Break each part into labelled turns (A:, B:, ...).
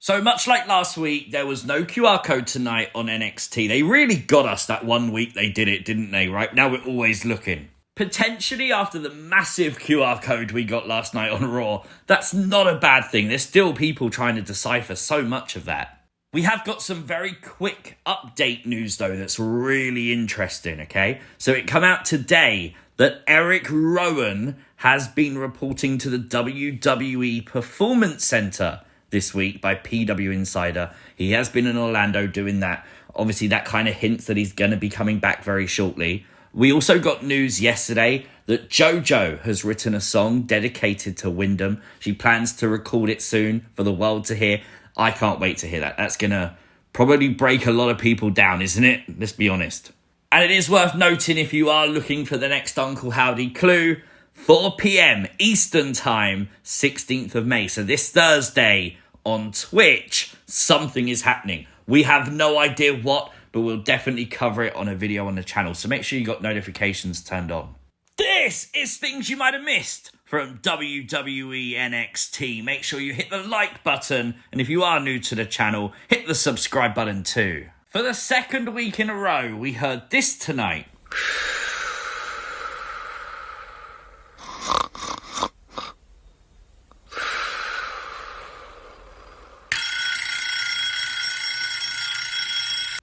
A: So much like last week, there was no QR code tonight on NXT. They really got us that one week they did it, didn't they? Right now we're always looking. Potentially after the massive QR code we got last night on Raw, that's not a bad thing. There's still people trying to decipher so much of that. We have got some very quick update news though that's really interesting, okay? So it come out today that Erick Rowan has been reporting to the WWE Performance Center this week by PW Insider. He has been in Orlando doing that. Obviously, that kind of hints that he's going to be coming back very shortly. We also got news yesterday that Jojo has written a song dedicated to Windham. She plans to record it soon for the world to hear. I can't wait to hear that. That's going to probably break a lot of people down, isn't it? Let's be honest. And it is worth noting, if you are looking for the next Uncle Howdy clue, 4 p.m. Eastern Time, 16th of May. So this Thursday on Twitch, something is happening. We have no idea what, but we'll definitely cover it on a video on the channel. So make sure you got notifications turned on. This is things you might have missed from WWE NXT. Make sure you hit the like button. And if you are new to the channel, hit the subscribe button too. For the second week in a row, we heard this tonight.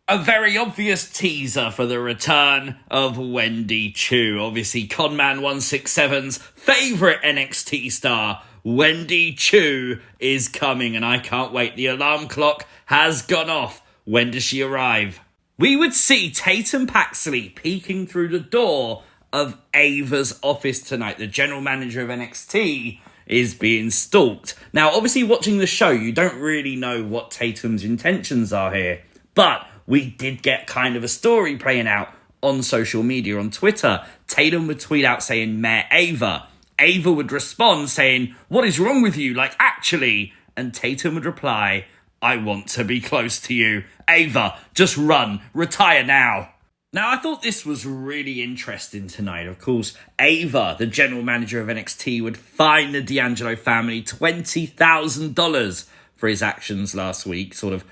A: A very obvious teaser for the return of Wendy Choo. Obviously, Conman 167's favourite NXT star, Wendy Choo, is coming, and I can't wait. The alarm clock has gone off. When does she arrive? We would see Tatum Paxley peeking through the door of Ava's office tonight. The general manager of NXT is being stalked. Now, obviously, watching the show, you don't really know what Tatum's intentions are here, but we did get kind of a story playing out on social media, on Twitter. Tatum would tweet out saying, "Mayor Ava." Ava would respond saying, "What is wrong with you? Like, actually?" And Tatum would reply, "I want to be close to you. Ava, just run. Retire now." Now, I thought this was really interesting tonight. Of course, Ava, the general manager of NXT, would fine the D'Angelo family $20,000 for his actions last week, sort of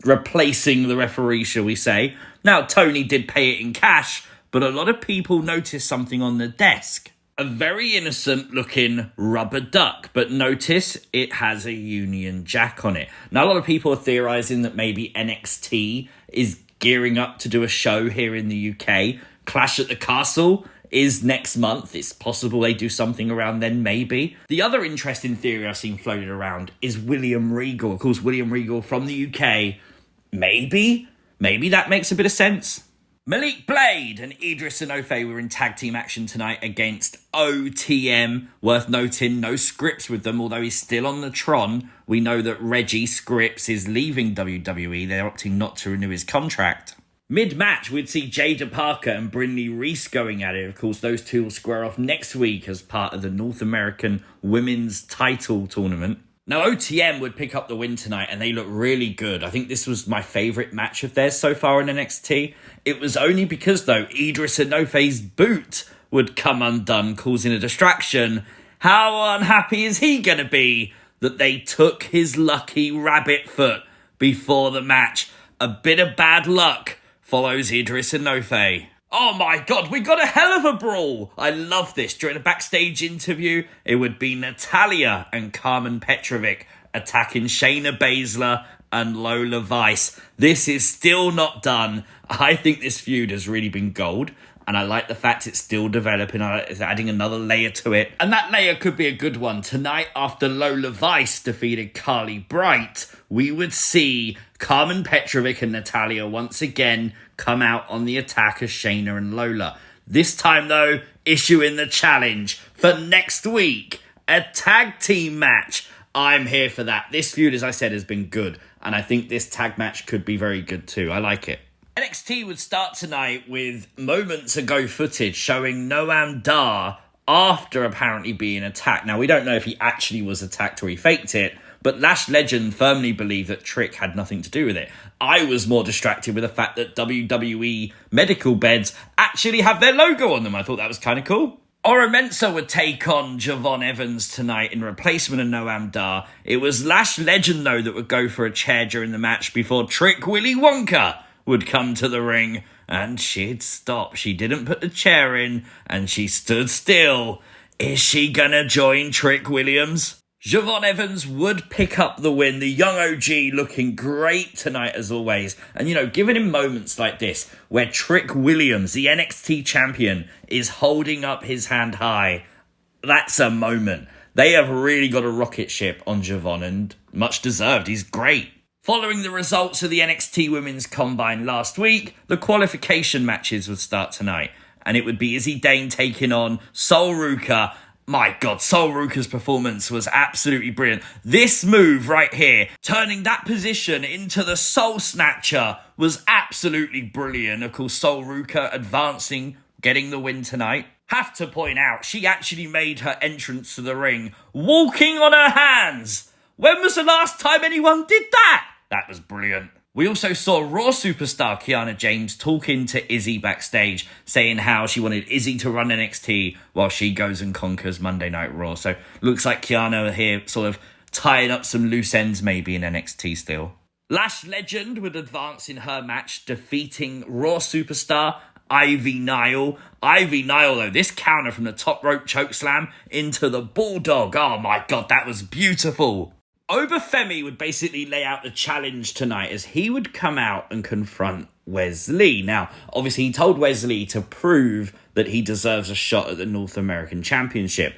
A: replacing the referee, shall we say. Now, Tony did pay it in cash, but a lot of people noticed something on the desk. A very innocent looking rubber duck, but notice it has a Union Jack on it. Now, a lot of people are theorising that maybe NXT is gearing up to do a show here in the UK. Clash at the Castle is next month. It's possible they do something around then, maybe. The other interesting theory I've seen floated around is William Regal. Of course, William Regal from the UK. Maybe that makes a bit of sense. Malik Blade and Edris Enofe were in tag team action tonight against O.T.M. Worth noting, no Scripps with them, although he's still on the Tron. We know that Reggie Scripps is leaving WWE. They're opting not to renew his contract. Mid-match, we'd see Jada Parker and Brindley Reese going at it. Of course, those two will square off next week as part of the North American Women's Title Tournament. Now, O.T.M. would pick up the win tonight, and they look really good. I think this was my favourite match of theirs so far in NXT. It was only because, though, Edris Enofe's boot would come undone, causing a distraction. How unhappy is he going to be that they took his lucky rabbit foot before the match? A bit of bad luck follows Edris Enofe. Oh my God, we got a hell of a brawl. I love this. During a backstage interview, it would be Natalya and Carmen Petrovic attacking Shayna Baszler and Lola Vice. This is still not done. I think this feud has really been gold, and I like the fact it's still developing. It's adding another layer to it, and that layer could be a good one. Tonight, after Lola Vice defeated Carly Bright, we would see Carmen Petrovic and Natalya once again come out on the attack as Shayna and Lola. This time, though, issuing the challenge for next week, a tag team match. I'm here for that. This feud, as I said, has been good, and I think this tag match could be very good too. I like it. NXT would start tonight with moments ago footage showing Noam Dar after apparently being attacked. Now, we don't know if he actually was attacked or he faked it, but Lash legend firmly believed that Trick had nothing to do with it. I was more distracted with the fact that WWE medical beds actually have their logo on them. I thought that was kind of cool. Mensah would take on Jevon Evans tonight in replacement of Noam Dar. It was Lash legend, though, that would go for a chair during the match before Trick Willy Wonka would come to the ring. And she'd stop. She didn't put the chair in, and she stood still. Is she gonna join Trick Williams? Jevon Evans would pick up the win. The young OG looking great tonight as always. And, you know, giving him moments like this where Trick Williams, the NXT champion, is holding up his hand high. That's a moment. They have really got a rocket ship on Jevon, and much deserved. He's great. Following the results of the NXT Women's Combine last week, the qualification matches would start tonight. And it would be Izzi Dane taking on Sol Ruca. My God, Sol Ruca's performance was absolutely brilliant. This move right here, turning that position into the Soul Snatcher, was absolutely brilliant. Of course, Sol Ruca advancing, getting the win tonight. Have to point out, she actually made her entrance to the ring walking on her hands. When was the last time anyone did that? That was brilliant. We also saw Raw superstar Kiana James talking to Izzi backstage, saying how she wanted Izzi to run NXT while she goes and conquers Monday Night Raw. So looks like Kiana here sort of tying up some loose ends maybe in NXT still. Lash legend would advance in her match, defeating Raw superstar Nile. Nile, though, this counter from the top rope chokeslam into the bulldog. Oh my God, that was beautiful. Obafemi would basically lay out the challenge tonight as he would come out and confront Wesley. Now, obviously, he told Wesley to prove that he deserves a shot at the North American Championship.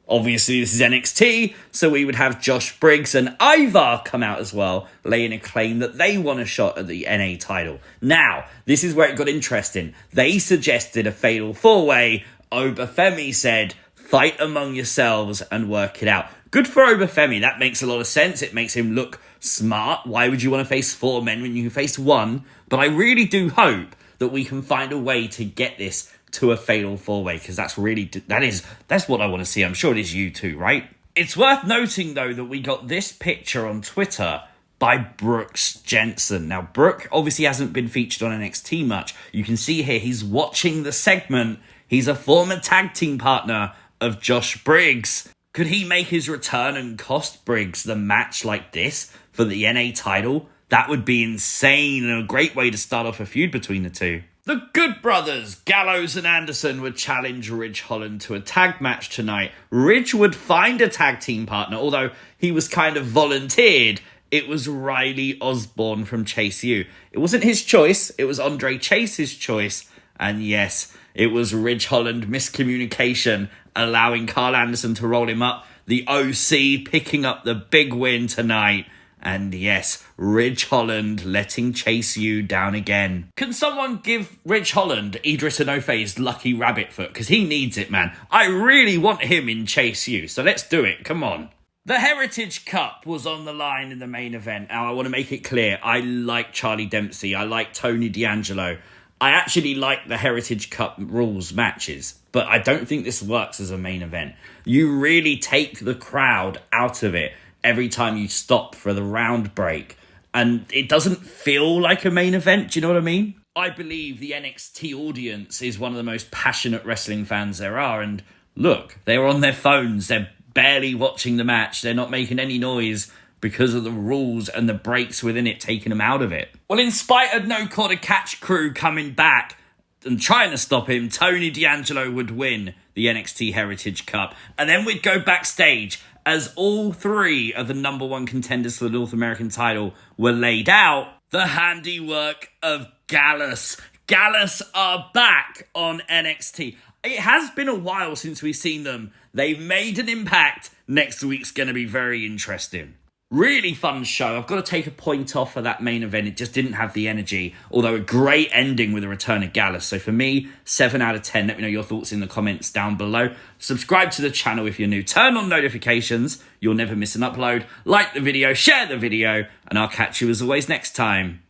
A: Obviously, this is NXT, so we would have Josh Briggs and Ivar come out as well, laying a claim that they want a shot at the NA title. Now, this is where it got interesting. They suggested a fatal four-way. Obafemi said, fight among yourselves and work it out. Good for Obafemi. That makes a lot of sense. It makes him look smart. Why would you want to face four men when you can face one? But I really do hope that we can find a way to get this to a fatal four-way, because that's what I want to see. I'm sure it is you too, right? It's worth noting, though, that we got this picture on Twitter by Brooks Jensen. Now, Brooke obviously hasn't been featured on NXT much. You can see here he's watching the segment. He's a former tag team partner of Josh Briggs. Could he make his return and cost Briggs the match like this for the NA title? That would be insane and a great way to start off a feud between the two. The Good Brothers, Gallows and Anderson, would challenge Ridge Holland to a tag match tonight. Ridge would find a tag team partner, although he was kind of volunteered. It was Riley Osbourne from Chase U. It wasn't his choice, it was Andre Chase's choice. And yes, it was Ridge Holland miscommunication, allowing Carl Anderson to roll him up. The OC picking up the big win tonight. And yes, Ridge Holland letting Chase U down again. Can someone give Ridge Holland Edris Enofe's lucky rabbit foot? Because he needs it, man. I really want him in Chase U, so let's do it. Come on. The Heritage Cup was on the line in the main event. Now, I want to make it clear, I like Charlie Dempsey. I like Tony D'Angelo. I actually like the Heritage Cup rules matches, but I don't think this works as a main event. You really take the crowd out of it every time you stop for the round break, and it doesn't feel like a main event. Do you know what I mean? I believe the NXT audience is one of the most passionate wrestling fans there are, and look, they're on their phones, they're barely watching the match, they're not making any noise because of the rules and the breaks within it taking them out of it. Well, in spite of No Quarter Catch crew coming back and trying to stop him, Tony D'Angelo would win the NXT Heritage Cup. And then we'd go backstage as all three of the number one contenders for the North American title were laid out. The handiwork of Gallows. Gallows are back on NXT. It has been a while since we've seen them. They've made an impact. Next week's going to be very interesting. Really fun show. I've got to take a point off for that main event. It just didn't have the energy, although a great ending with the return of Gallows. So for me, 7 out of 10. Let me know your thoughts in the comments down below. Subscribe to the channel if you're new. Turn on notifications. You'll never miss an upload. Like the video, share the video, and I'll catch you as always next time.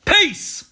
A: Peace!